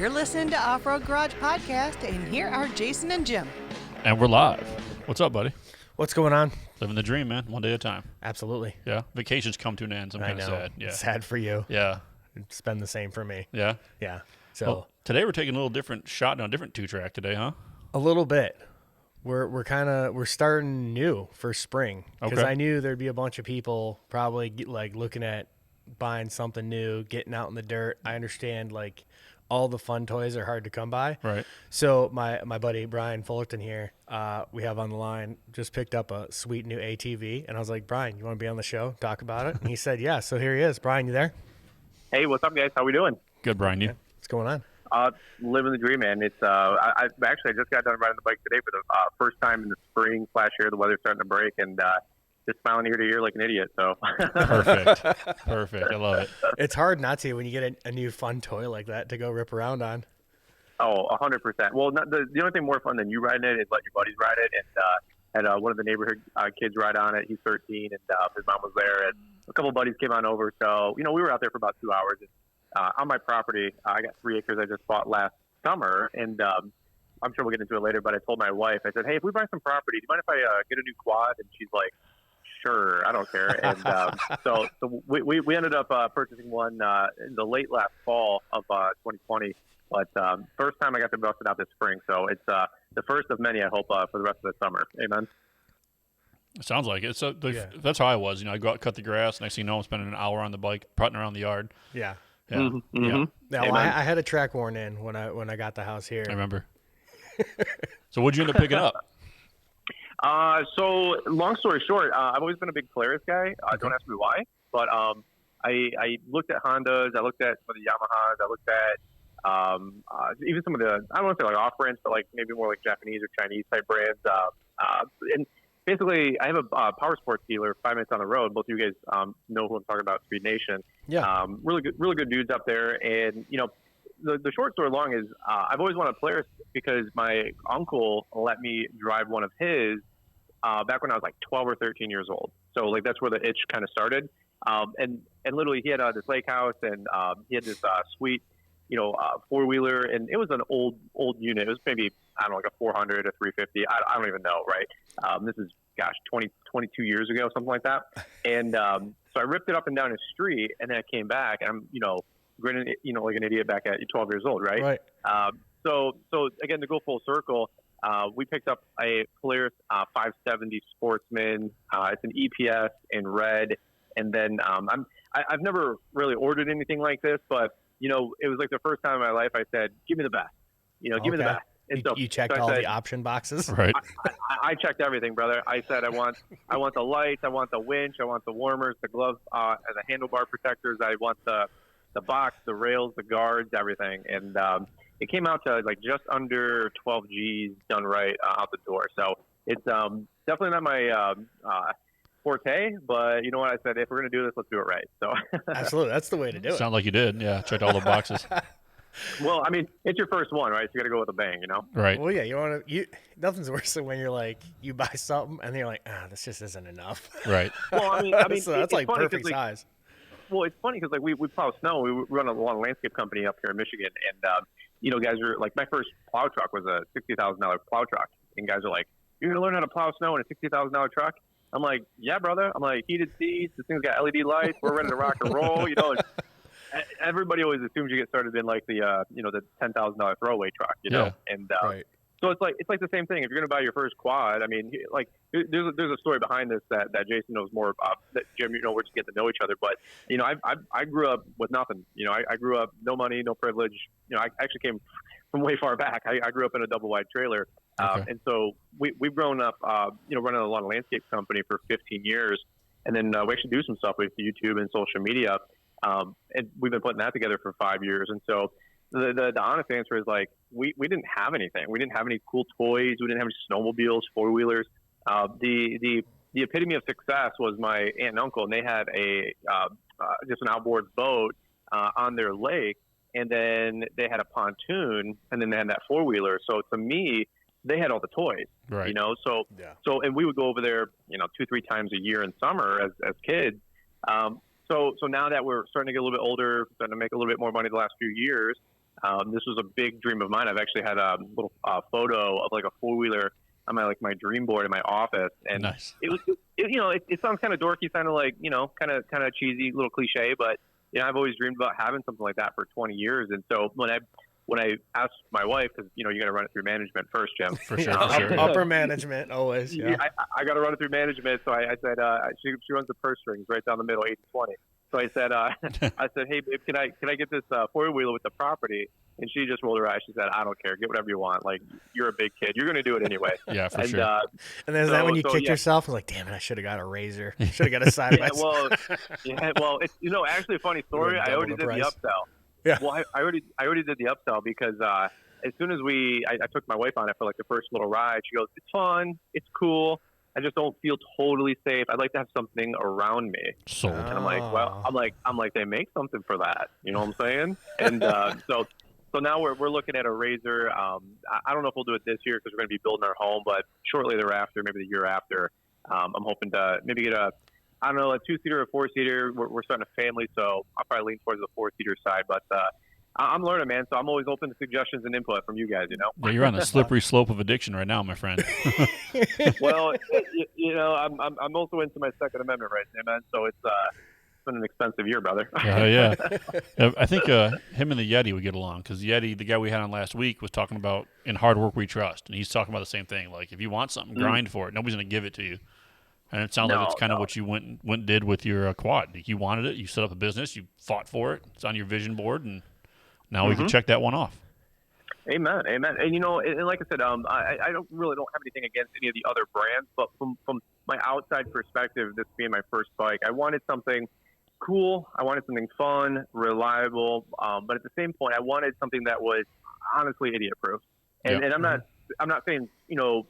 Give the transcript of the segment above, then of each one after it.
You're listening to Off-Road Garage Podcast, and here are Jason and Jim. And we're live. What's up, buddy? What's going on? Living the dream, man. One day at a time. Absolutely. Yeah. Vacations come to an end. So I'm kind of sad. Yeah. Sad for you. Yeah. It's been the same for me. Yeah. Yeah. So well, today we're taking a little different shot on a different two-track today, huh? a little bit. We're starting new for spring because Okay. I knew there'd be a bunch of people probably looking at buying something new, getting out in the dirt. I understand all the fun toys are hard to come by. Right. So my buddy Brian Fullerton here, we have on the line, just picked up a sweet new ATV, and I was like, Brian, you want to be on the show, talk about it? And he said, yeah. So here he is. Brian, you there? Hey, what's up, guys? How we doing? Good, Brian. You? Yeah. What's going on? Living the dream, man. It's I just got done riding the bike today for the first time in the spring / here. The weather's starting to break, and just smiling ear to ear like an idiot. So Perfect. I love it. It's hard not to when you get a new fun toy like that to go rip around on. Oh, 100%. Well, the only thing more fun than you riding it is let your buddies ride it, and had one of the neighborhood kids ride on it. He's 13, and his mom was there, and a couple of buddies came on over. So we were out there for about 2 hours. And, on my property, I got 3 acres I just bought last summer, and I'm sure we'll get into it later. But I told my wife, I said, "Hey, if we buy some property, do you mind if I get a new quad?" And she's like, "Sure, I don't care." And so we ended up purchasing one in the late last fall of 2020. But first time I got to bust it out this spring. So it's the first of many, I hope, for the rest of the summer. Amen. It sounds like it. So Yeah. That's how I was. I go out, cut the grass. Next thing you know, I'm spending an hour on the bike, putting around the yard. Yeah. Yeah. Mm-hmm. Yeah. No, I had a track worn in when I got the house here. I remember. So what'd you end up picking up? So long story short, I've always been a big Polaris guy. Don't ask me why, but I looked at Hondas, I looked at some of the Yamahas, I looked at even some of the, I don't want to say like off-brands, but maybe more like Japanese or Chinese type brands. And basically, I have a power sports dealer 5 minutes on the road. Both of you guys know who I'm talking about, Speed Nation. Yeah. Really good dudes up there. And the short story long is I've always wanted a Polaris because my uncle let me drive one of his back when I was 12 or 13 years old. So that's where the itch kind of started. And literally he had this lake house, and he had this sweet, 4-wheeler, and it was an old unit. It was maybe, I don't know, a 400, a 350. I don't even know. Right. This is 22 years ago, something like that. And, so I ripped it up and down the street, and then I came back, and I'm, grinning, like an idiot back at 12 years old. Right. Right. So again, to go full circle, we picked up a Polaris 570 Sportsman. It's an EPS in red. And then I've never really ordered anything like this, but, it was the first time in my life I said, give me the best. Give me the best. And You checked all the option boxes? Right. I checked everything, brother. I said I want the lights, I want the winch, I want the warmers, the gloves, and the handlebar protectors. I want the box, the rails, the guards, everything. And it came out to just under 12 G's done right out the door. So it's definitely not my forte, but you know what? I said, if we're going to do this, let's do it right. So Absolutely. That's the way to do it. Sound like you did. Yeah. Checked all the boxes. well, I mean, it's your first one, right? So you got to go with a bang, Right. Well, yeah, nothing's worse than when you're you buy something and then you're this just isn't enough. Right. Well, I mean, So that's it's funny perfect size. Well, it's funny because we plow snow. We run a lawn landscape company up here in Michigan, and guys are my first plow truck was a $60,000 plow truck, and guys are like, "You're gonna learn how to plow snow in a $60,000 truck?" I'm like, "Yeah, brother." I'm like, heated seats. This thing's got LED lights. We're ready to rock and roll. Everybody always assumes you get started in the $10,000 throwaway truck, Yeah. and Right. so it's the same thing. If you're going to buy your first quad, I mean, there's a story behind this that Jason knows more about. That Jim, we're just getting to know each other. But I grew up with nothing. I grew up no money, no privilege. I actually came from way far back. I grew up in a double wide trailer, Okay. and so we've grown up, running a lawn landscape company for 15 years, and then we actually do some stuff with YouTube and social media, and we've been putting that together for 5 years, and so. The honest answer is we didn't have anything. We didn't have any cool toys. We didn't have any snowmobiles, 4-wheelers. The epitome of success was my aunt and uncle, and they had just an outboard boat on their lake, and then they had a pontoon, and then they had that 4-wheeler. So to me, they had all the toys. Right. So Yeah. and we would go over there 2-3 times a year in summer as kids. So now that we're starting to get a little bit older, starting to make a little bit more money the last few years, This was a big dream of mine. I've actually had a little photo of like a 4-wheeler on my dream board in my office, and Nice. it sounds kind of dorky, kind of like kind of cheesy, little cliche, but I've always dreamed about having something like that for 20 years. And so when I asked my wife, because you got to run it through management first, Jim. For sure. For sure. Upper management always. Yeah. I got to run it through management, so I said she runs the purse strings right down the middle, 80-20. So I said, hey, babe, can I get this 4-wheeler with the property? And she just rolled her eyes. She said, I don't care. Get whatever you want. Like, you're a big kid. You're going to do it anyway. Yeah, for sure. And then is that when you kicked yourself? I was like, damn it, I should have got a razor. Should have got a side by side. Well, it's, actually a funny story. I already did the upsell. Yeah. Well, I already did the upsell because as soon as I took my wife on it for like the first little ride, she goes, it's fun. It's cool. I just don't feel totally safe. I'd like to have something around me. Sold. And I'm like, well, I'm like, they make something for that. You know what I'm saying? And so now we're looking at a razor. I don't know if we'll do it this year because we're going to be building our home, but shortly thereafter, maybe the year after, I'm hoping to maybe get a 2-seater or 4-seater. We're starting a family, so I'll probably lean towards the 4-seater side. But I'm learning, man. So I'm always open to suggestions and input from you guys. Yeah, you're on the slippery slope of addiction right now, my friend. Well, I'm also into my Second Amendment rights, man. So it's been an expensive year, brother. Yeah. I think him and the Yeti would get along because Yeti, the guy we had on last week, was talking about in hard work we trust, and he's talking about the same thing. Like if you want something, grind for it. Nobody's going to give it to you. And it sounds like it's kind of what you went and did with your quad. You wanted it. You set up a business. You fought for it. It's on your vision board, and now we can check that one off. Amen. And and like I said, I don't have anything against any of the other brands, but from my outside perspective, this being my first bike, I wanted something cool. I wanted something fun, reliable, but at the same point, I wanted something that was honestly idiot-proof. And I'm not saying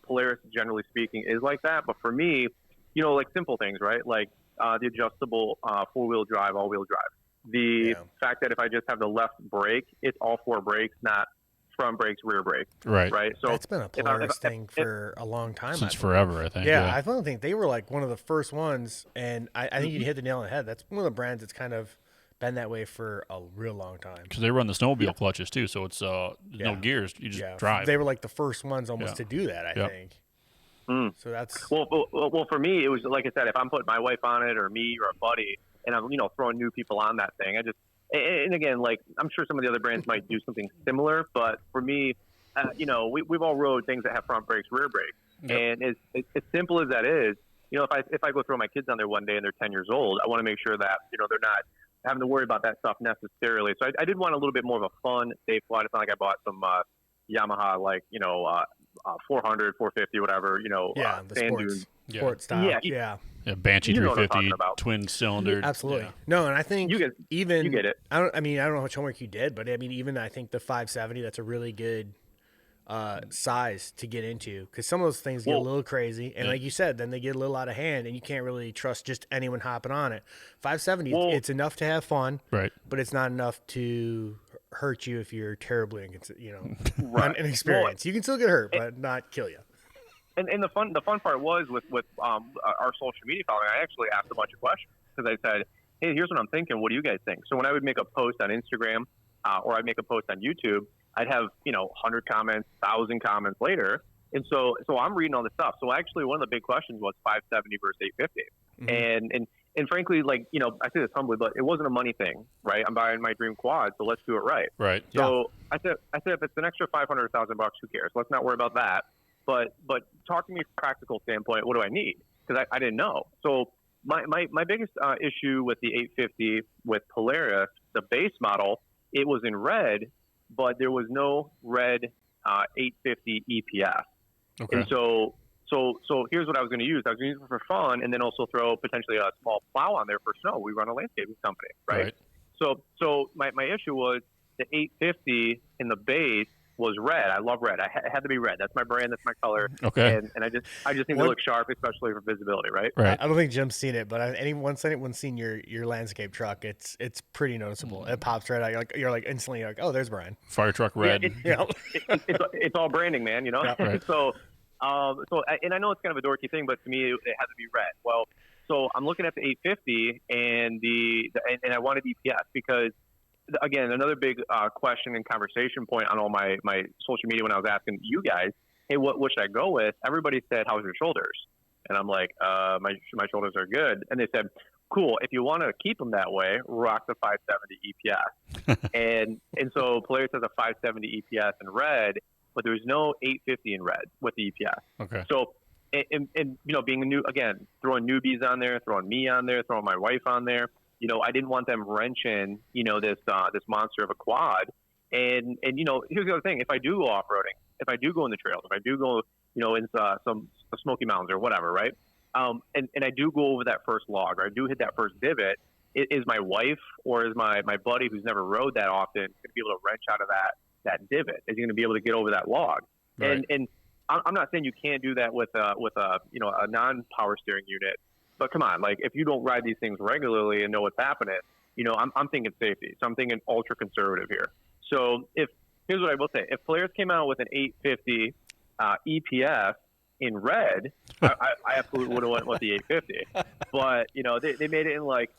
Polaris, generally speaking, is like that, but for me, like simple things, right? Like the adjustable 4-wheel drive, all-wheel drive. The fact that if I just have the left brake, it's all 4 brakes, not front brakes, rear brakes. Right. So that's been a Polaris thing for a long time. Since forever, I think. Yeah, I don't think they were like one of the first ones, and I think you hit the nail on the head. That's one of the brands that's kind of been that way for a real long time. Because they run the snowmobile clutches too, so it's no gears. You just drive. They were like the first ones almost to do that, I think. So that's well, for me, it was like I said, if I'm putting my wife on it or me or a buddy, and I'm throwing new people on that thing, and again, like I'm sure some of the other brands might do something similar, but for me, we've all rode things that have front brakes, rear brakes, and as simple as that is, if I go throw my kids on there one day and they're 10 years old, I want to make sure that they're not having to worry about that stuff necessarily. So I did want a little bit more of a fun, safe quad. It's not like I bought some Yamaha 400, 450, whatever. The sand sports, dune. sport style. Yeah, Banshee 350, twin cylinder. Absolutely. No, and I think you get it. I don't know how much homework you did, but I think the 570, that's a really good size to get into, because some of those things get a little crazy, and like you said, then they get a little out of hand, and you can't really trust just anyone hopping on it. 570, it's enough to have fun, right? But it's not enough to hurt you if you're terribly inexperienced. You can still get hurt, but not kill you. And the fun part was with our social media following. I actually asked a bunch of questions because I said, hey, here's what I'm thinking. What do you guys think? So when I would make a post on Instagram or I'd make a post on YouTube, I'd have 100 comments, 1,000 comments later, and so I'm reading all this stuff. So actually, one of the big questions was 570 versus 850, and frankly, like I say this humbly, but it wasn't a money thing, right? I'm buying my dream quad, so let's do it right. Right. So I said if it's an extra $500, $1,000, who cares? Let's not worry about that. But talk to me from a practical standpoint. What do I need? Because I didn't know. So my biggest issue with the 850 with Polaris, the base model, it was in red, but there was no red 850 EPS. Okay. And so here's what I was going to use. I was going to use it for fun, and then also throw potentially a small plow on there for snow. We run a landscaping company, right? So my issue was the 850 in the base was red. I love red. It had to be red. That's my brand. That's my color. Okay. And I just need to look sharp, especially for visibility, right? Right. I don't think Jim's seen it, but once anyone's seen your landscape truck, it's pretty noticeable. It pops right out. You're like instantly like, oh, there's Brian. Fire truck red. It's all branding, man. Yeah, right. So and I know it's kind of a dorky thing, but to me, it had to be red. Well, so I'm looking at the 850 and and I wanted EPS because again, another big question and conversation point on all my social media when I was asking you guys, hey, what should I go with? Everybody said, how's your shoulders? And I'm like, my shoulders are good. And they said, cool. If you want to keep them that way, rock the 570 EPS. and so Polaris has a 570 EPS in red, but there's no 850 in red with the EPS. Okay. So, and being throwing newbies on there, throwing me on there, throwing my wife on there, I didn't want them wrenching, this monster of a quad. And here's the other thing. If I do go off-roading, if I do go in the trails, if I do go, into some Smoky Mountains or whatever, right? And I do go over that first log, or I do hit that first divot, is my wife or is my buddy who's never rode that often going to be able to wrench out of that divot? Is he going to be able to get over that log? Right. And I'm not saying you can't do that with a non-power steering unit, but come on, like if you don't ride these things regularly and know what's happening, I'm thinking safety. So I'm thinking ultra conservative here. So here's what I will say. If Polaris came out with an 850 EPS in red, I absolutely would have went with the 850. But, they made it in like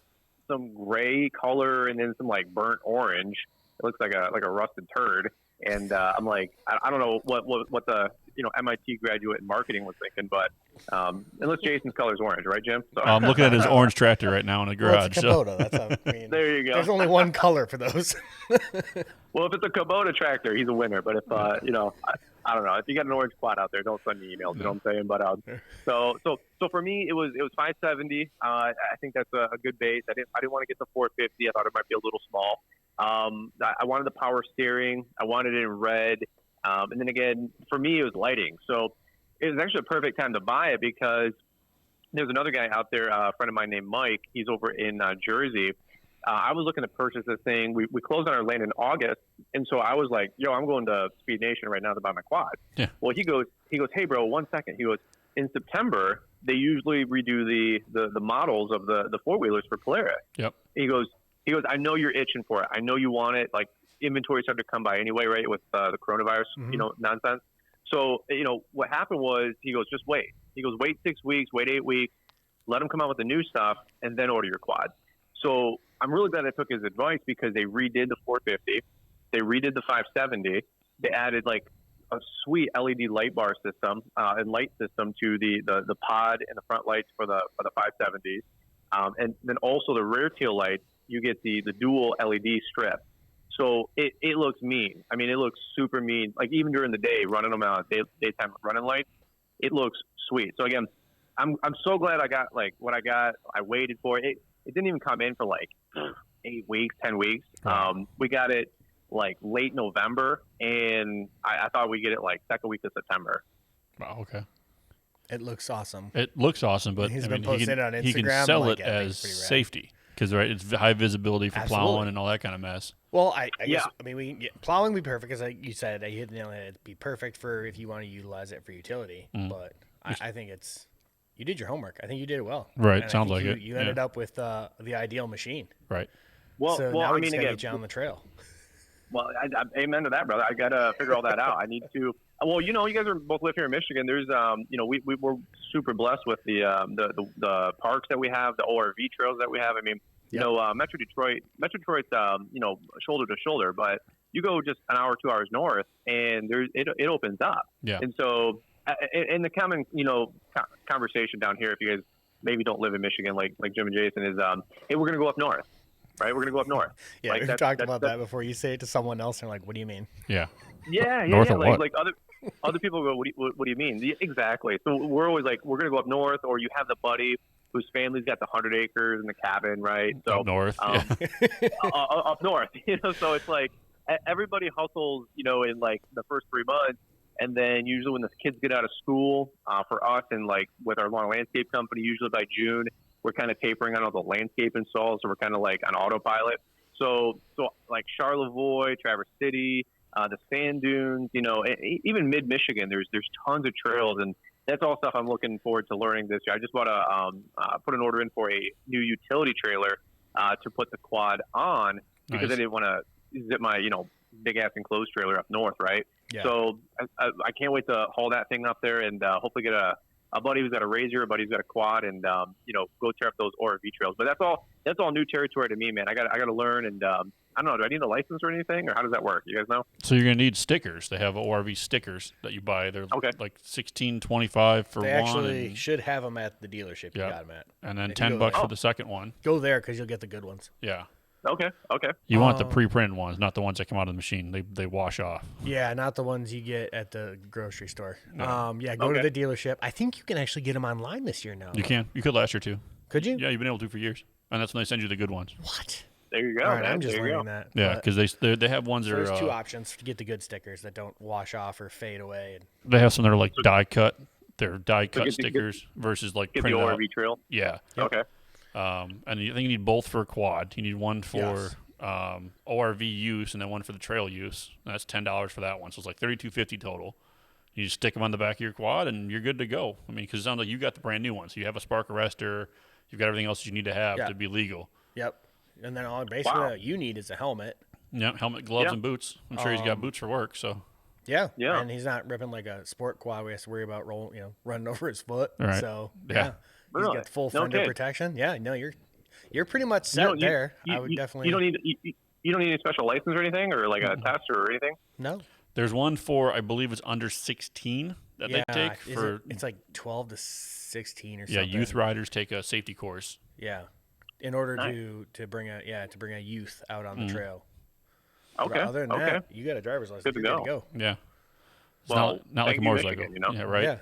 some gray color and then some like burnt orange. It looks like a rusted turd. And I'm like, I don't know what the MIT graduate in marketing was thinking, but unless Jason's color is orange, right, Jim? So. I'm looking at his orange tractor right now in the garage. Well, it's a Kubota. That's there you go. There's only one color for those. Well, if it's a Kubota tractor, he's a winner. But if I don't know, if you got an orange quad out there, don't send me emails. You know what I'm saying? But so for me, it was 570. I think that's a good base. I didn't want to get the 450. I thought it might be a little small. I wanted the power steering. I wanted it in red. And then again, for me, it was lighting. So it was actually a perfect time to buy it because there's another guy out there, a friend of mine named Mike. He's over in Jersey. I was looking to purchase this thing. We closed on our land in August. And so I was like, I'm going to Speed Nation right now to buy my quad. Yeah. Well, he goes, hey, bro, 1 second. He goes, in September, they usually redo the models of the four-wheelers for Polaris. Yep. He goes, I know you're itching for it. I know you want it. Like, inventory started to come by anyway, right, with the coronavirus, nonsense. So, what happened was he goes, just wait. He goes, wait 6 weeks, wait 8 weeks, let them come out with the new stuff, and then order your quad. So I'm really glad I took his advice because they redid the 450. They redid the 570. They added, like, a sweet LED light bar system and light system to the pod and the front lights for the 570s. And then also the rear tail lights, you get the dual LED strip. So it looks mean. I mean, it looks super mean. Like even during the day, running them out daytime running lights, it looks sweet. So again, I'm so glad I got like what I got. I waited for it. It didn't even come in for like 8 weeks, 10 weeks. We got it like late November, and I thought we'd get it like second week of September. Wow. Okay. It looks awesome. It looks awesome, but he's been posting it on Instagram. He can sell it as safety. Because it's high visibility for plowing and all that kind of mess. Well, I guess plowing would be perfect because, like you said, you hit the nail on it. It'd be perfect for if you want to utilize it for utility. But I think you did your homework. I think you did it well. Right, and sounds like it. You ended up with the ideal machine. Right. Well, so now we just gotta get you on the trail. Well, I amen to that, brother. I gotta figure all that out. I need to. Well, you guys both live here in Michigan. There's, we're super blessed with the parks that we have, the ORV trails that we have. I mean, Metro Detroit's, shoulder to shoulder, but you go just an hour, 2 hours north, and it opens up. Yeah. And so, and the common, conversation down here, if you guys maybe don't live in Michigan, like Jim and Jason, is, hey, we're gonna go up north. Right, we're gonna go up north. Yeah, like we've talked about that before. You say it to someone else, and they're like, "What do you mean?" Yeah. Yeah. North of what? Like other people go, "What do you mean?" Exactly. So we're always like, "We're gonna go up north," or you have the buddy whose family's got the 100 acres and the cabin, right? So up north. Up north. So it's like everybody hustles, in like the first 3 months, and then usually when the kids get out of school, for us and like with our long landscape company, usually by June. We're kind of tapering on all the landscape installs, so we're kind of like on autopilot. So like Charlevoix, Traverse City, the sand dunes, even mid-Michigan, there's tons of trails, and that's all stuff I'm looking forward to learning this year. I just want to put an order in for a new utility trailer to put the quad on because I didn't want to zip my, big-ass enclosed trailer up north, right? Yeah. So I can't wait to haul that thing up there and hopefully get a a buddy who's got a Razor, a buddy who's got a quad, and go tear up those ORV trails. But that's all new territory to me, man. I got to learn, and I don't know. Do I need a license or anything, or how does that work? You guys know? So you're gonna need stickers. They have ORV stickers that you buy. They're like $16.25 for one. They actually should have them at the dealership. You got them at, and then $10 for the second one. Go there because you'll get the good ones. Yeah. Okay. You want the pre-printed ones, not the ones that come out of the machine. They wash off. Yeah, not the ones you get at the grocery store. No. Go to the dealership. I think you can actually get them online this year now. You can. You could last year too. Could you? Yeah, you've been able to for years, and that's when they send you the good ones. What? There you go. All right, man. I'm just there you learning go. that. Yeah, because they have ones that are. There's two options to get the good stickers that don't wash off or fade away. They have some that are like die cut. They're die cut stickers versus like Get the printed out. ORV trail. Yeah. Yep. Okay. And I think you need both for a quad. You need one for ORV use and then one for the trail use. And that's $10 for that one. So it's like $32.50 total. You just stick them on the back of your quad and you're good to go. I mean, because it sounds like you got the brand new one. So you have a spark arrestor. You've got everything else that you need to have to be legal. Yep. And then basically what you need is a helmet. Yeah, helmet, gloves, and boots. I'm sure he's got boots for work. So. Yeah. Yeah. And he's not ripping like a sport quad where he has to worry about running over his foot. Right. So Yeah. He's got the full fender protection. Yeah. No, you're pretty much set there. I would definitely. You don't need any special license or anything, or like a test or anything. No. There's one for I believe it's under 16 that they take for. It's like 12 to 16 or something. Yeah, youth riders take a safety course. Yeah. In order to bring a youth out on the trail. Okay. But other than that, you got a driver's license. Good to go. Yeah. It's Well, not like a motorcycle. Michigan, Yeah, right. Yeah.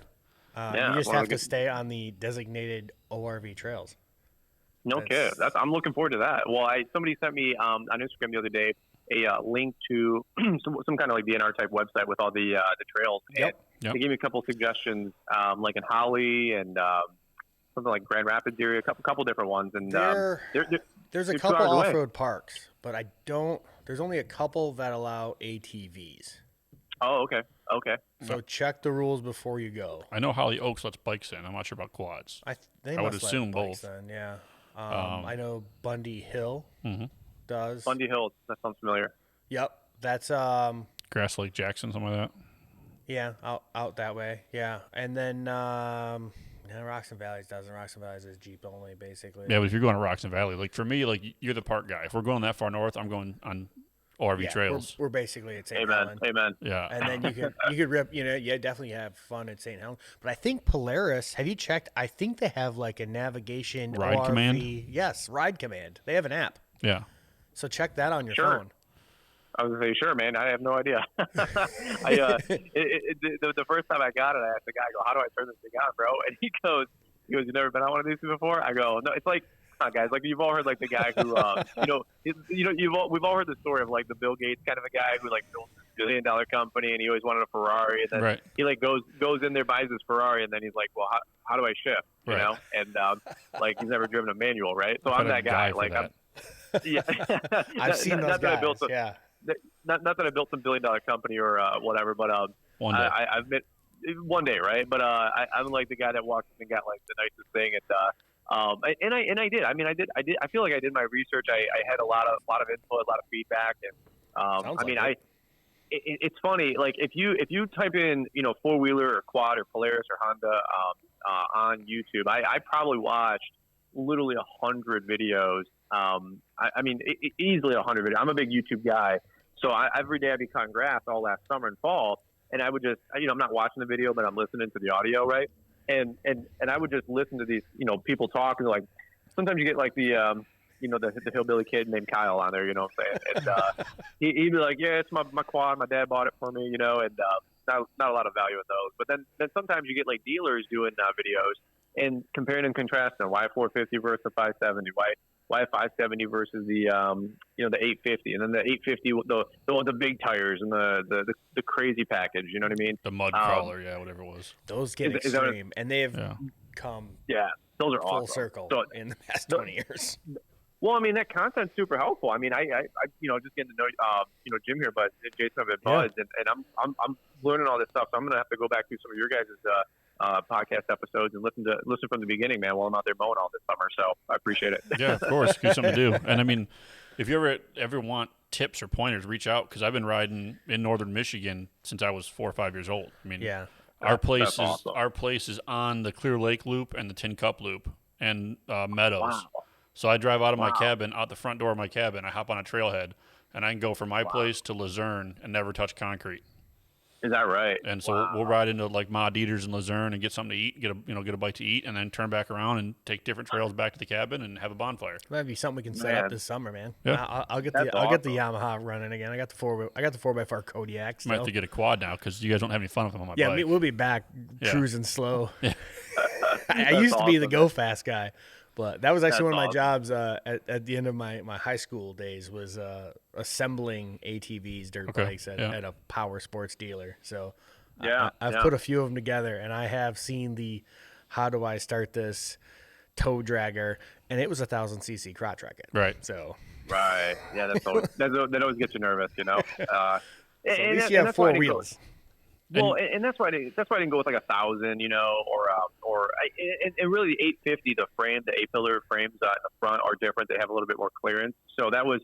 You just have to stay on the designated ORV trails. No kid. I'm looking forward to that. Well, somebody sent me on Instagram the other day a link to some kind of like DNR type website with all the trails. Yep. And they gave me a couple suggestions, like in Holly and something like Grand Rapids area, a couple different ones. And there's a couple off-road parks, but there's only a couple that allow ATVs. Oh, okay. So check the rules before you go. I know Holly Oaks lets bikes in. I'm not sure about quads. I would assume both. Then, yeah. I know Bundy Hill does. Bundy Hill, that sounds familiar. Yep. That's Grass Lake Jackson, something like that. Yeah, out that way. Yeah. And then Rocks and Valleys doesn't. Rocks and Valleys is Jeep only, basically. Yeah, but if you're going to Rocks and Valley, like for me, like you're the park guy. If we're going that far north, I'm going on ORV trails. We're basically at St. Helen. Amen. Yeah. And then you could rip, definitely have fun at St. Helen. But I think Polaris, have you checked? I think they have like a navigation Ride ORV. command? Yes, Ride Command. They have an app. Yeah. So check that on your Sure. phone. I was going to say, sure, man. I have no idea. The first time I got it, I asked the guy, I go, how do I turn this thing on, bro? And he goes, you never been on one of these before? I go, no, it's like, come on, guys. Like, you've all heard, like, the guy who, we've all heard the story of, like, the Bill Gates kind of a guy who, like, built this billion-dollar company, and he always wanted a Ferrari. And then he, like, goes in there, buys his Ferrari, and then he's like, well, how do I shift, you know? And, like, he's never driven a manual, right? So I'm that guy. Like, I've seen those guys, Not that I built some billion-dollar company or whatever, but one day. I've been one day, right? But I'm like the guy that walked in and got like the nicest thing, and I did. I mean, I did. I feel like I did my research. I had a lot of input, a lot of feedback, and it's funny. Like if you type in four-wheeler or quad or Polaris or Honda on YouTube, I probably watched literally 100 videos. I mean, easily 100 videos. I'm a big YouTube guy. So every day I'd be cutting grass all last summer and fall. And I would just, I'm not watching the video, but I'm listening to the audio, right? And I would just listen to these, people talk. And like, sometimes you get like the hillbilly kid named Kyle on there, you know what I'm saying? And he'd be like, yeah, it's my quad. My dad bought it for me, and not a lot of value in those. But then sometimes you get like dealers doing videos and comparing and contrasting why a 450 versus a 570, why a 570 versus the 850, and then the 850 the big tires and the crazy package, you know what I mean? The mud crawler, whatever it was. Those get extreme, and they have come those are full awesome. Circle in the past 20 years. Well, I mean, that content's super helpful. I mean, I just getting to know Jim here, but Jason have been buzzed, and I'm learning all this stuff. So I'm gonna have to go back through some of your guys' podcast episodes and listen from the beginning, man, while I'm out there mowing all this summer. So I appreciate it. Yeah, of course. Give something to do. And I mean, if you ever want tips or pointers, reach out, because I've been riding in northern Michigan since I was 4 or 5 years old. I mean, Our place That's awesome. our place is on the Clear Lake Loop and the Tin Cup Loop and Meadows. Wow. So I drive out of my Wow. cabin, out the front door of my cabin. I hop on a trailhead, and I can go from my place to Luzerne and never touch concrete. Is that right? And so we'll ride into like Ma Dieter's in Luzerne and get something to eat, get a bite to eat, and then turn back around and take different trails back to the cabin and have a bonfire. Might be something we can set up this summer, man. Yeah. I'll get That's the Yamaha running again. I got the 4x4 Kodiak. Might have to get a quad now because you guys don't have any fun with them on my Yeah, bike. we'll be back Yeah. cruising slow. Yeah. I used to be the awesome, go fast guy, but that was actually That's one of my awesome. jobs at the end of my high school days was assembling ATVs, dirt bikes at a power sports dealer. So I've put a few of them together, and I have seen the how do I start this tow dragger, and it was 1,000cc crotch rocket. Right. So Right. Yeah, that always gets you nervous, you know. at least you have four wheels. Well, and that's why I didn't go with like 1,000, you know, and really the 850, the A-pillar frames in the front are different. They have a little bit more clearance, so that was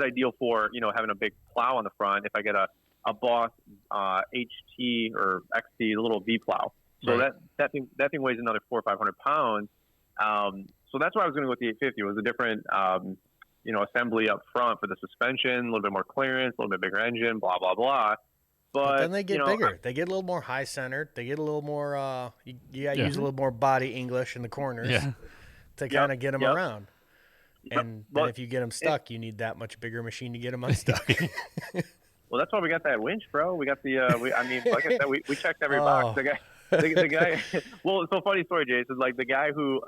ideal for having a big plow on the front. If I get a Boss HT or XT, the little V plow, so that thing weighs another 400 or 500 pounds. So that's why I was going to go with the 850. It was a different assembly up front for the suspension, a little bit more clearance, a little bit bigger engine, blah blah blah. But then they get bigger. They get a little more high centered. They get a little more. You got to use a little more body English in the corners to kind of get them around. And then if you get them stuck, you need that much bigger machine to get them unstuck. Well, that's why we got that winch, bro. We got the. Like I said, we checked every box. The guy. Well, it's a funny story, Jason. Like the guy who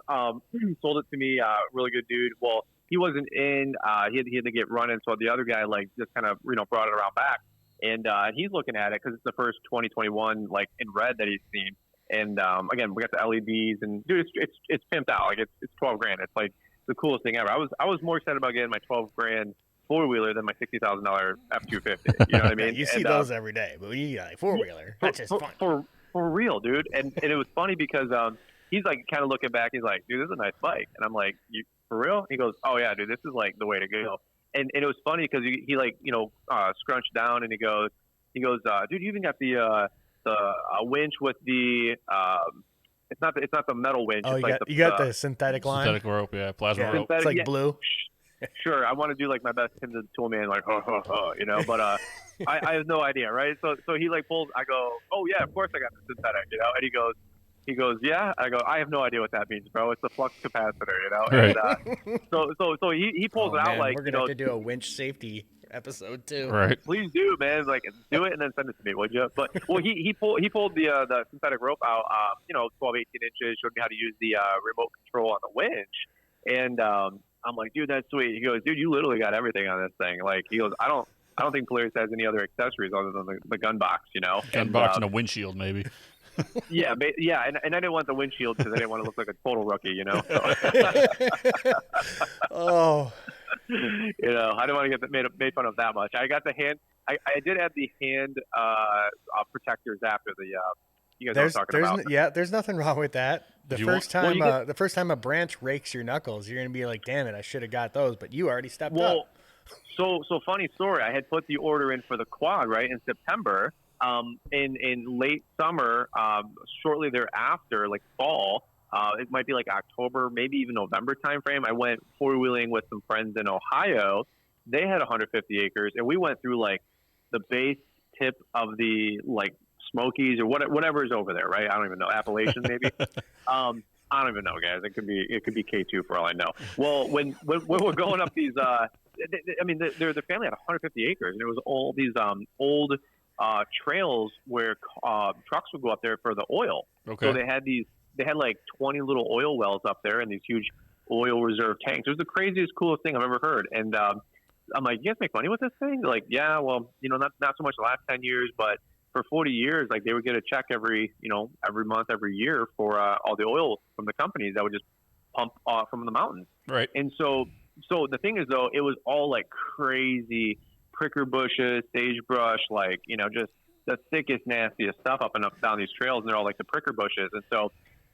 sold it to me, really good dude. Well, he wasn't in. He had to get running, so the other guy like just kind of brought it around back. And he's looking at it because it's the first 2021 like in red that he's seen. And again, we got the LEDs and dude, it's pimped out. Like it's $12,000. It's like the coolest thing ever. I was more excited about getting my $12,000 4-wheeler than my $60,000 F-250. You know what I mean? You see those every day, but when you got a 4-wheeler, that's just fun. For real, dude. And it was funny because he's like kind of looking back. He's like, dude, this is a nice bike. And I'm like, you for real? He goes, oh yeah, dude, this is like the way to go. And it was funny because he like scrunched down and he goes, dude, you even got the winch with the it's not the metal winch. Oh, it's you got the synthetic line, synthetic rope, plasma rope. It's like blue. Sure, I want to do like my best into the tool man, like but I have no idea, right? So he like pulls. I go, oh yeah, of course I got the synthetic, and he goes, yeah. I go, I have no idea what that means, bro. It's the flux capacitor, Right. And, so he pulls it out like we're gonna have to do a winch safety episode too. Right. Please do, man. Like do it and then send it to me, would you? But well, he pulled the synthetic rope out, 12, 18 inches. Showed me how to use the remote control on the winch, and I'm like, dude, that's sweet. He goes, dude, you literally got everything on this thing. Like he goes, I don't think Polaris has any other accessories other than the gun box, Gun box and a windshield, maybe. Yeah, and I didn't want the windshield because I didn't want to look like a total rookie, So. Oh. I didn't want to get made fun of that much. I got the hand. I did add the hand protectors after the. You guys know what I'm talking about. Yeah, there's nothing wrong with that. The first time a branch rakes your knuckles, you're gonna be like, "Damn it, I should have got those," but you already stepped up. So funny story. I had put the order in for the quad right in September. In late summer, shortly thereafter, like fall, it might be like October, maybe even November timeframe. I went 4-wheeling with some friends in Ohio. They had 150 acres, and we went through like the base tip of the like Smokies or whatever is over there, right? I don't even know. Appalachians, maybe. I don't even know, guys. It could be K2 for all I know. Well, when we're going up these, the family had 150 acres, and it was all these old trails where trucks would go up there for the oil. Okay. So they had like 20 little oil wells up there and these huge oil reserve tanks. It was the craziest, coolest thing I've ever heard. And I'm like, you guys make money with this thing? They're like, yeah, well, not so much the last 10 years, but for 40 years, like they would get a check every month, every year for all the oil from the companies that would just pump off from the mountains. Right. And so the thing is though, it was all like crazy pricker bushes, sagebrush, like, just the thickest, nastiest stuff up and down these trails. And they're all like the pricker bushes. And so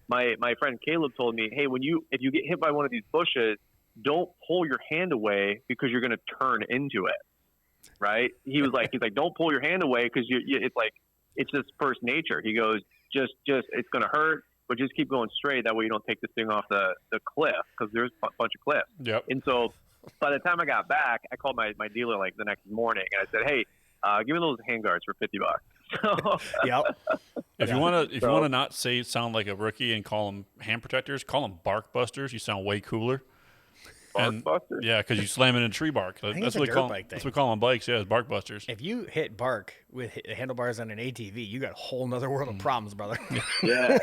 my friend Caleb told me, hey, if you get hit by one of these bushes, don't pull your hand away because you're going to turn into it. Right. He's like, don't pull your hand away because it's just first nature. He goes, just it's going to hurt, but just keep going straight. That way you don't take this thing off the cliff, because there's a bunch of cliffs. Yep. And so by the time I got back, I called my dealer like the next morning, and I said, hey, give me those handguards for $50. So, Yep. If you want to not sound like a rookie and call them hand protectors, call them bark busters. You sound way cooler. bark busters? Yeah, because you slam it in a tree bark. That's what we call them. That's what we call them bikes. Yeah, it's bark busters. If you hit bark with handlebars on an ATV, you got a whole nother world of problems, brother. Yeah.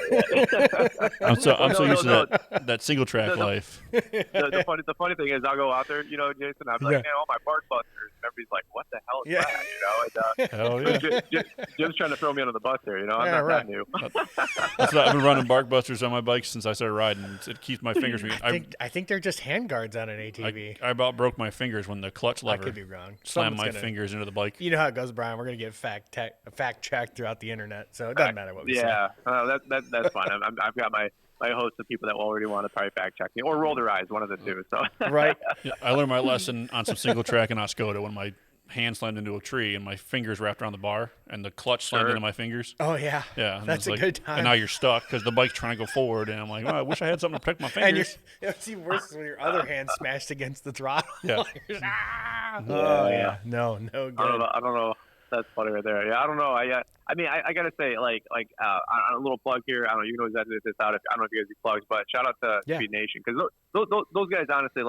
I'm so used to that single track life. The funny thing is, I'll go out there, Jason, I'll be like, man, all my bark busters. And everybody's like, what the hell is that? Hell yeah. Jim's trying to throw me under the bus there. I'm not that new. That's why I've been running bark busters on my bike since I started riding. It keeps my fingers. I think they're just hand guards on an ATV. I about broke my fingers when the clutch lever. I could be wrong. Slammed my fingers into the bike. You know how it goes, Brian. We're gonna get fact checked throughout the internet, so it doesn't matter what we say. Yeah, that's fine. I've got my host of people that already want to probably fact check me or roll their eyes, one of the two. So right. Yeah, I learned my lesson on some single track in Oscoda when my hand slammed into a tree and my fingers wrapped around the bar and the clutch slammed into my fingers. Oh yeah. Yeah. That's a good time. And now you're stuck because the bike's trying to go forward, and I'm like, I wish I had something to protect my fingers. And it's even worse when your other hand smashed against the throttle. Yeah. Oh yeah. No good. I don't know. That's funny right there. Yeah, I don't know. I mean, I gotta say, like, a little plug here. I don't know. You can always edit this out. I don't know if you guys do plugs, but shout out to Speed Nation, because those guys, honestly,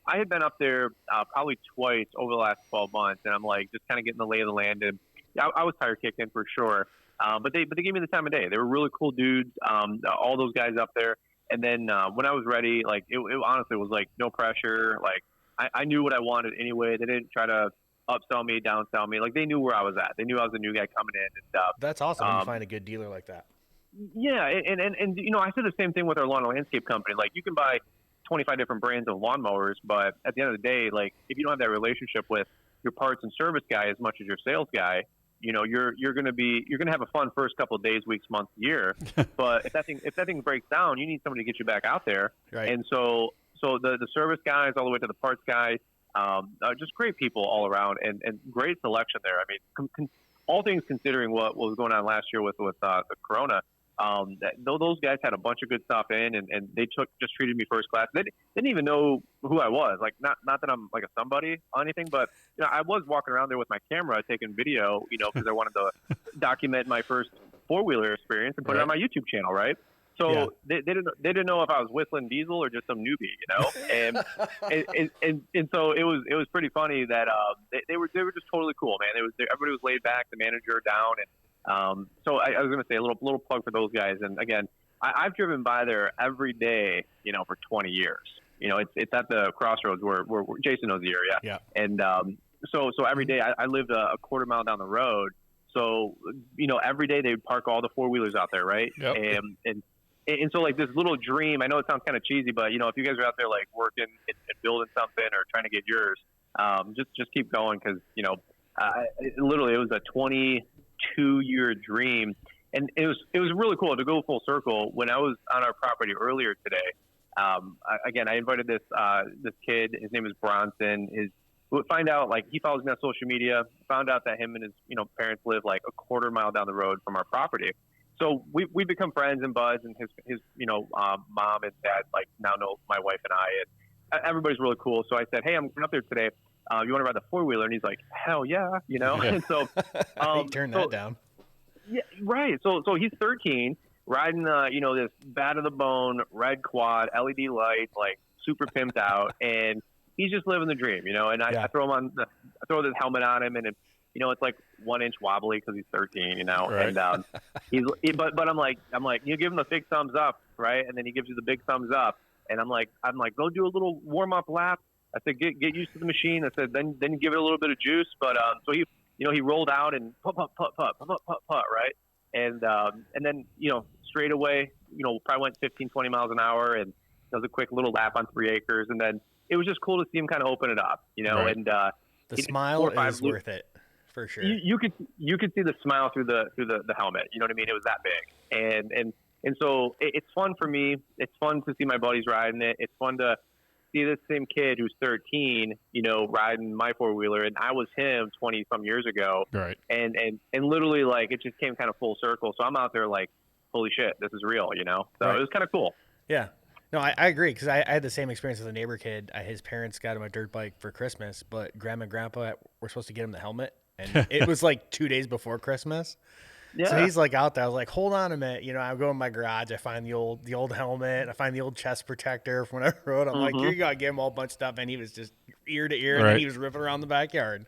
I had been up there probably twice over the last 12 months, and I'm like just kind of getting the lay of the land, and I was tire kicking for sure. But they gave me the time of day. They were really cool dudes. All those guys up there. And then when I was ready, like it honestly was like no pressure. Like I knew what I wanted anyway. They didn't try to upsell me, downsell me. Like they knew where I was at. They knew I was a new guy coming in and stuff. That's awesome when you find a good dealer like that. Yeah, and I said the same thing with our lawn and landscape company. Like you can buy 25 different brands of lawnmowers, but at the end of the day, like if you don't have that relationship with your parts and service guy as much as your sales guy, you're gonna have a fun first couple of days, weeks, months, year. But if that thing breaks down, you need somebody to get you back out there. Right. And so the service guys all the way to the parts guys, just great people all around and great selection there. I mean, all things considering what was going on last year with the Corona. Those guys had a bunch of good stuff in, and they just treated me first class. They didn't even know who I was. Like, not that I'm like a somebody or anything, but I was walking around there with my camera taking video, because I wanted to document my first four-wheeler experience and put it on my YouTube channel, right? So they didn't know if I was whistling diesel or just some newbie, and so it was pretty funny that they were just totally cool, man. Everybody was laid back, the manager down, and so I was going to say a little plug for those guys. And again, I've driven by there every day, for 20 years. It's at the crossroads where Jason knows the area. Yeah. And so every day I lived a quarter mile down the road. So every day they would park all the four wheelers out there, right? Yep. And so like this little dream. I know it sounds kind of cheesy, but if you guys are out there like working and building something or trying to get yours, just keep going, because literally it was a 22-year dream, and it was really cool to go full circle. When I was on our property earlier today, I invited this kid. His name is Bronson. Find out, like, he follows me on social media. Found out that him and his parents live like a quarter mile down the road from our property. So we become friends and buds, and his mom and dad like now know my wife and I, and everybody's really cool. So I said, hey, I'm going up there today. You want to ride the four-wheeler? And he's like, hell yeah, And so he turned that down. Yeah, right. So he's 13, riding this bad of the bone red quad, LED lights, like super pimped out, and he's just living the dream, And I throw this helmet on him, and it's like 1 inch wobbly because he's 13, Right. And but I'm like, you give him the big thumbs up, right? And then he gives you the big thumbs up, and I'm like, go do a little warm up lap. I said, get used to the machine. I said, then give it a little bit of juice. But so he rolled out and putt, right? And then straight away, probably went 15, 20 miles an hour, and does a quick little lap on 3 acres, and then it was just cool to see him kind of open it up, Right. And the smile is worth it for sure. You could see the smile through the helmet. You know what I mean? It was that big, and so it's fun for me. It's fun to see my buddies riding it. It's fun to see this same kid who's 13, riding my four-wheeler, and I was him 20 some years ago. Right. And literally, like, it just came kind of full circle. So I'm out there like, holy shit, this is real, So Right. it was kind of cool. Yeah. No, I agree, because I had the same experience with a neighbor kid. His parents got him a dirt bike for Christmas, but Grandma and Grandpa were supposed to get him the helmet, and it was like 2 days before Christmas. Yeah. So he's like out there. I was like, hold on a minute. I go in my garage. I find the old helmet. I find the old chest protector from when I rode. I'm like, here you go. I gave him a whole bunch of stuff, and he was just ear to ear, and then he was ripping around the backyard.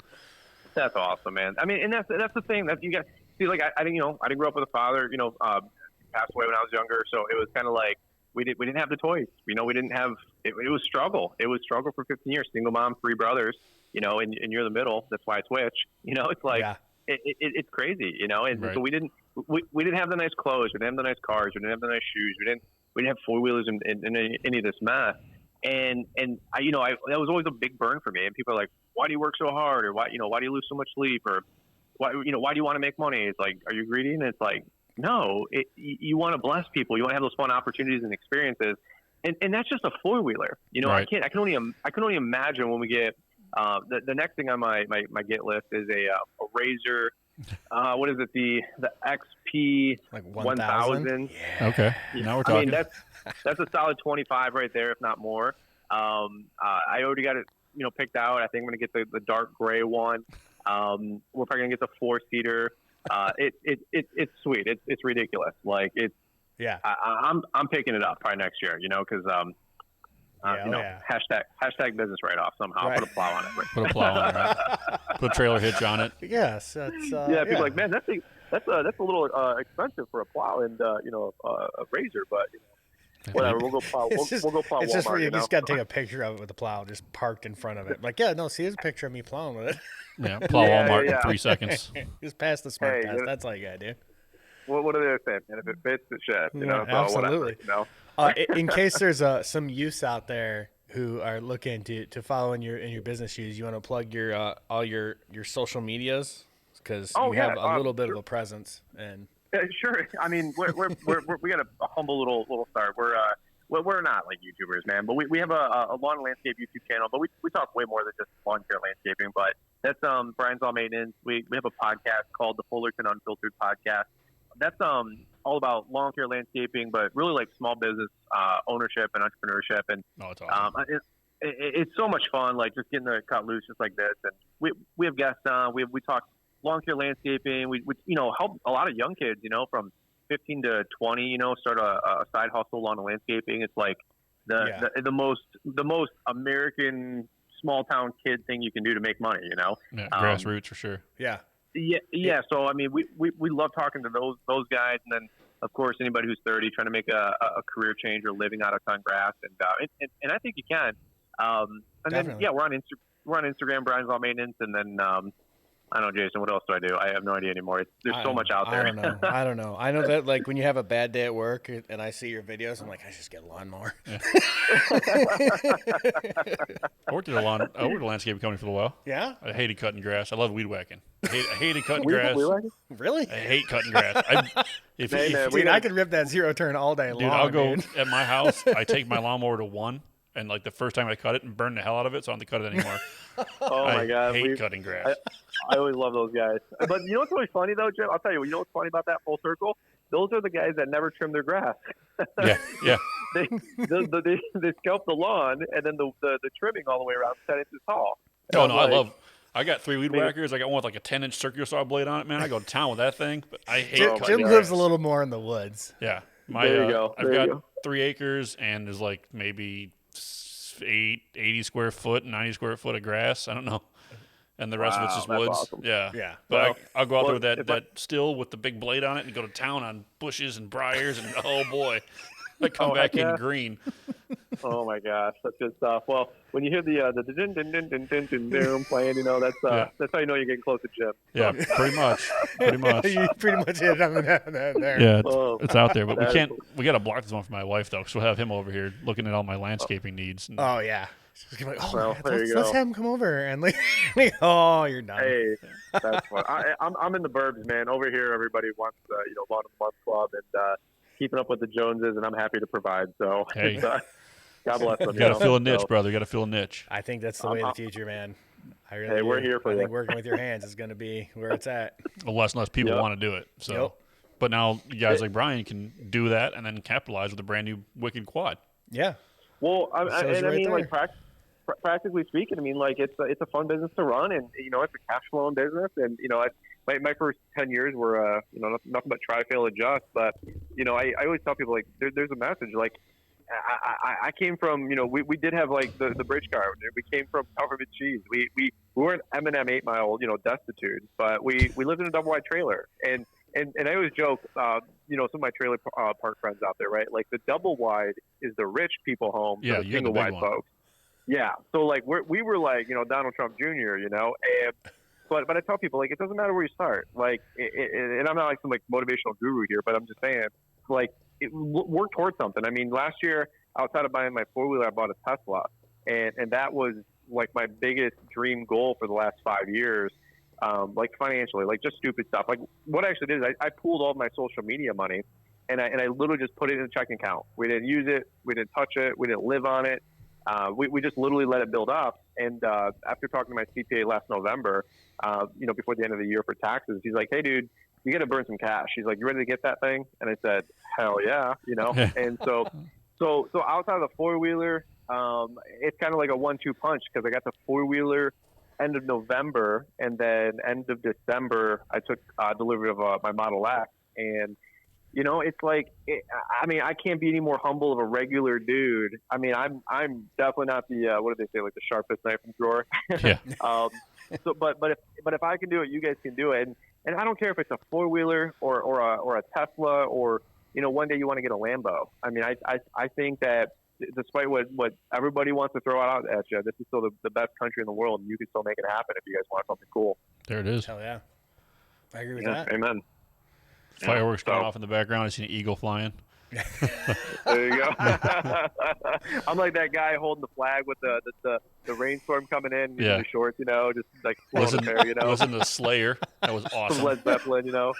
That's awesome, man. I mean, and that's the thing that you got. See, like I didn't grow up with a father. Passed away when I was younger, so it was kind of like we didn't have the toys. We didn't have. It was struggle. It was struggle for 15 years. Single mom, 3 brothers. And you're the middle. That's why I switch. It's like. Yeah. It's crazy, and right. So we didn't have the nice clothes, we didn't have the nice cars, we didn't have the nice shoes, we didn't have 4-wheelers and any of this mess. And I that was always a big burn for me. And people are like, why do you work so hard, or why do you lose so much sleep, or why do you want to make money? It's like, are you greedy? And it's like, no, you want to bless people, you want to have those fun opportunities and experiences, and that's just a 4-wheeler. Right. I can only imagine when we get. The next thing on my get list is a Razor. What is it? The XP like 1000. Yeah. Okay. Now we're talking. I mean, that's a solid 25 right there, if not more. I already got it, picked out. I think I'm gonna get the dark gray one. We're probably gonna get the 4-seater. It's sweet. It's ridiculous. Like it's. Yeah. I'm picking it up probably next year. Because. Hashtag business write-off somehow. Right. Put a plow on it. Right? Put a plow on it. Right? Put a trailer hitch on it. Yes, that's people are like, man, that's a little expensive for a plow and a Razor, but whatever. We'll go plow. We'll go plow. It's Walmart, just where you know? just got to take a picture of it with the plow just parked in front of it. Like, yeah, no, see, here's a picture of me plowing with it. Yeah, plow Walmart in 3 seconds. Just pass the smart test. That's all you got to do. What are they saying? And if it fits, it should. Absolutely. Whatever, in case there's some youths out there who are looking to follow in your business shoes, you want to plug your all your social medias, because you have a little bit of a presence. And sure. I mean, we got a humble little start. We're not like YouTubers, man, but we have a lawn and landscape YouTube channel, but we talk way more than just lawn care landscaping. But that's Brian's All Maintenance. We have a podcast called the Fullerton Unfiltered Podcast. That's all about lawn care landscaping, but really like small business ownership and entrepreneurship. And it's awesome. It's so much fun, like just getting the cut loose just like this. And we have guests on. We talk lawn care landscaping. We help a lot of young kids, from 15 to 20, start a side hustle on landscaping. It's like the most American small town kid thing you can do to make money. Yeah, grassroots for sure. Yeah. Yeah. So I mean, we love talking to those guys, and then of course anybody who's 30 trying to make a career change or living out of cut grass, and I think you can. And Definitely. then we're on Instagram, Brian's All Maintenance, and then I don't know, Jason, what else do I do? I have no idea anymore. There's so much out there. I don't know. I know that, like, when you have a bad day at work and I see your videos, I'm like, I just get a lawnmower. Yeah. I worked at a landscaping company for a while. Yeah? I hated cutting grass. I love weed whacking. I hated cutting grass. Really? I hate cutting grass. I could rip that zero turn all day long. Dude, I'll go at my house. I take my lawnmower to 1, and like the first time I cut it and burn the hell out of it, so I don't have to cut it anymore. Oh my God! I hate cutting grass. I always love those guys. But you know what's really funny though, Jim? I'll tell you. You know what's funny about that full circle? Those are the guys that never trim their grass. Yeah. They scalp the lawn and then the trimming all the way around 10 inches tall. Oh no, I got 3 weed whackers. I got one with like a 10-inch circular saw blade on it, man. I go to town with that thing, but I hate cutting Jim grass. lives a little more in the woods. Yeah. There you go. I've got 3 acres, and there's like maybe 80 square foot, 90 square foot of grass. I don't know. And the rest of it's just woods. Awesome. Yeah. But I'll go out there with that still with the big blade on it and go to town on bushes and briars, and oh boy, I come back in green. Oh my gosh, that's good stuff. Well, when you hear the din din din din din din din playing, that's how you know you're getting close to Jim. Yeah, pretty much. You pretty much hit it on there. Yeah, it's out there, but we can't. We got to block this one for my wife though, because we'll have him over here looking at all my landscaping needs. Oh yeah. She's gonna be like, well, let's have him come over and like, oh, you're done. Hey, that's fun. I'm in the burbs, man. Over here, everybody wants lawn and month club and keeping up with the Joneses, and I'm happy to provide. So hey, God bless them. You got to fill a niche, brother. You got to fill a niche. I think that's the way of the future, man. I really Hey, do. we're here for I you. think working with your hands is going to be where it's at. Less and less people Yep. want to do it. So, Yep. but now guys like Brian can do that and then capitalize with a brand new wicked quad. Yeah. Well, Shows you right like there. practically speaking, I mean, like it's a fun business to run, and it's a cash flowing business, and my first 10 years were nothing but try, fail, adjust. But I always tell people like there's a message. Like I came from we did have like the bridge car. We came from government cheese. We weren't M&M 8 Mile destitute, but we lived in a double wide trailer. And I always joke, some of my trailer park friends out there, right? Like the double wide is the rich people home, Yeah, for the you're the single big wide one. folks. Yeah, so like we were like Donald Trump Jr. And but I tell people like it doesn't matter where you start. Like, and I'm not like some like motivational guru here, but I'm just saying like work towards something. I mean, last year outside of buying my 4-wheeler, I bought a Tesla, and that was like my biggest dream goal for the last 5 years. Like financially, like just stupid stuff. Like what I actually did is I pooled all my social media money, and I literally just put it in a checking account. We didn't use it, we didn't touch it, we didn't live on it. We just literally let it build up. And after talking to my CPA last November, before the end of the year for taxes, he's like, "Hey, dude, you got to burn some cash." He's like, "You ready to get that thing?" And I said, "Hell yeah," And so outside of the 4-wheeler, it's kind of like a 1-2 punch because I got the 4-wheeler end of November, and then end of December, I took delivery of my Model X. And it's like, I mean, I can't be any more humble of a regular dude. I mean, I'm definitely not the what do they say, like the sharpest knife in the drawer. Yeah. But if I can do it, you guys can do it. And I don't care if it's a 4-wheeler or a Tesla or one day you want to get a Lambo. I mean, I think that despite what everybody wants to throw out at you, this is still the best country in the world, and you can still make it happen if you guys want something cool. There it is. Hell yeah. I agree with that. Amen. Fireworks going off in the background. I see an eagle flying. There you go. I'm like that guy holding the flag with the rainstorm coming in, Yeah. the shorts, just like floating there, Listen to Slayer. That was Some awesome. Led Zeppelin, Yeah.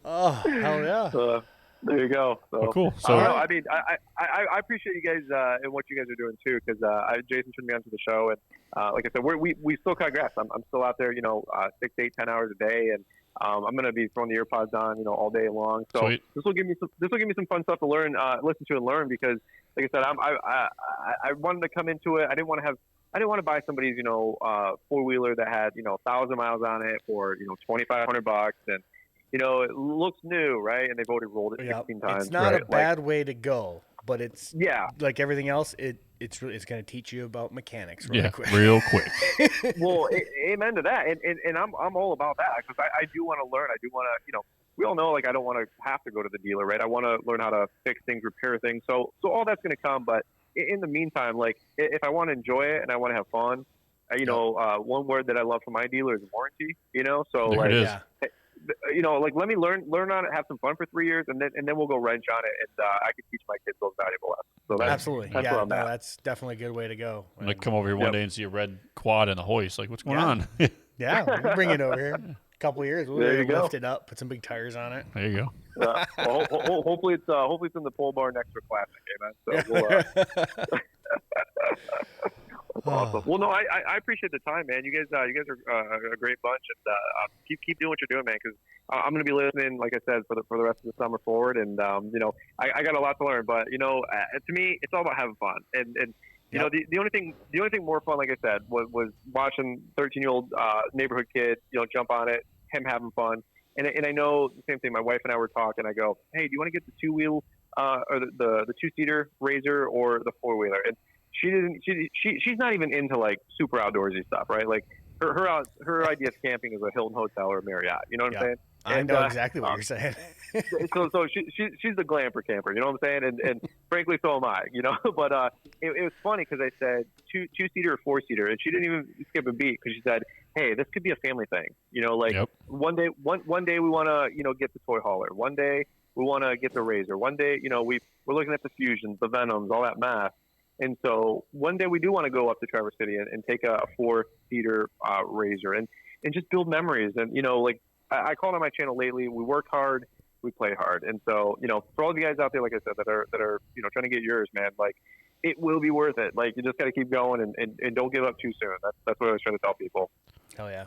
Oh, hell yeah. There you go. So, Well, cool. I So don't know. I mean, I appreciate you guys and what you guys are doing too, because Jason turned me onto the show, and like I said, we still cut grass. I'm still out there, 6, 8, 10 hours a day, and I'm gonna be throwing the earpods on, all day long. So Sweet. this will give me some fun stuff to learn, listen to and learn, because like I said, I wanted to come into it. I didn't want to buy somebody's 4-wheeler that had 1,000 miles on it for $2,500, and it looks new, right? And they've already rolled it 16 times. It's not right? a bad way to go, but it's Yeah. like everything else. It's going to teach you about mechanics really quick. real quick. Well, amen to that, and I'm all about that, because I do want to learn. I do want to, we all know, like, I don't want to have to go to the dealer, right? I want to learn how to fix things, repair things. So all that's going to come. But in the meantime, like, if I want to enjoy it and I want to have fun, one word that I love from my dealer is warranty. So There like, it is. like let me learn on it, have some fun for 3 years, and then we'll go wrench on it, and I can teach my kids those valuable lessons. So that's, Absolutely. that's where I'm at. That's definitely a good way to go. I'm gonna come over here one Yep. day and see a red quad and a hoist. Like, what's going Yeah. on? Yeah, we'll bring it over here. A couple of years, we'll There you go. lift it up, put some big tires on it. There you go. Well, hopefully it's in the pole bar next to a classic, amen. So we'll, awesome. Well, no, I appreciate the time, man. You guys are a great bunch, and keep doing what you're doing, man. Because I'm going to be listening, like I said, for the rest of the summer forward, and I got a lot to learn. But to me, it's all about having fun, and Yep. the only thing more fun, like I said, was watching 13-year-old neighborhood kid, jump on it, him having fun, and I know the same thing. My wife and I were talking. I go, hey, do you want to get the 2-wheel or the 2-seater RZR or the 4-wheeler? And she's not even into like super outdoorsy stuff, right? Like her idea of camping is a Hilton hotel or a Marriott. You know what I'm saying? I know exactly what you're saying. So she's the glamper camper. You know what I'm saying? And frankly, so am I. But it was funny because I said 2-seater or 4-seater, and she didn't even skip a beat because she said, hey, this could be a family thing. Yep. one day we want to get the toy hauler. One day we want to get the RZR. One day we're looking at the Fusions, the Venoms, all that math. And so one day we do want to go up to Traverse City and take a 4-seater RZR and just build memories. And, like I called on my channel lately. We work hard. we play hard. And so, for all the guys out there, like I said, that are trying to get yours, man, like it will be worth it. Like you just got to keep going and don't give up too soon. That's what I was trying to tell people. Hell yeah.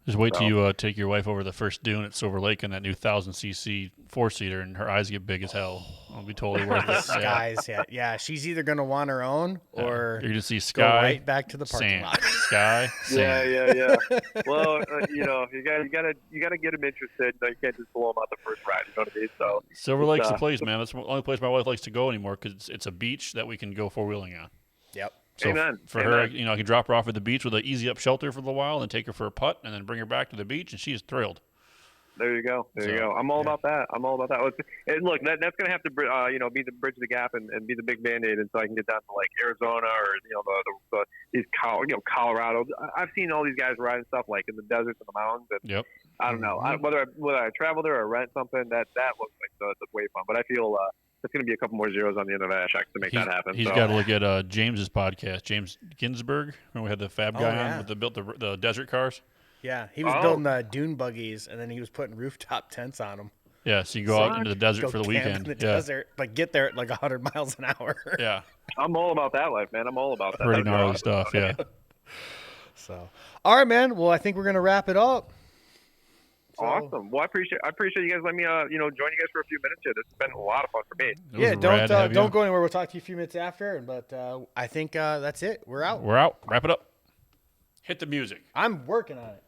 Just wait till you take your wife over the first dune at Silver Lake in that new 1,000cc 4-seater, and her eyes get big as hell. It'll be totally worth it. Skies, yeah. She's either gonna want her own, or you're gonna see go sky, right back to the parking sand, lot. sky, sand. Yeah. Well, you gotta get them interested. You can't just blow them out the first ride. You know what I mean? So Silver Lake's the place, man. That's the only place my wife likes to go anymore because it's a beach that we can go 4-wheeling on. Yep. So Amen. For her, I can drop her off at the beach with an easy up shelter for a little while, and take her for a putt, and then bring her back to the beach, and she's thrilled. There you go. You go. I'm all about that. And look, that's going to have to, be the bridge of the gap and be the big Band-Aid until I can get down to like Arizona or, these Colorado. I've seen all these guys riding stuff like in the deserts and the mountains. And yep. I don't know. Whether I travel there or rent something, that looks like the way fun. But I feel it's going to be a couple more zeros on the end of that check to make that happen. He's got to look at James's podcast, James Ginsburg. Remember we had the Fab guy on that built the desert cars? Yeah, he was building the dune buggies, and then he was putting rooftop tents on them. Yeah, so you go out into the desert for the weekend. In the desert, but get there at like 100 miles an hour. Yeah. I'm all about that life, man. I'm all about that. Pretty gnarly stuff, yeah. So, all right, man. Well, I think we're going to wrap it up. So, awesome. Well, I appreciate you guys letting me, join you guys for a few minutes here. This has been a lot of fun for me. Yeah, don't go anywhere. We'll talk to you a few minutes after. But I think that's it. We're out. We're out. Wrap it up. Hit the music. I'm working on it.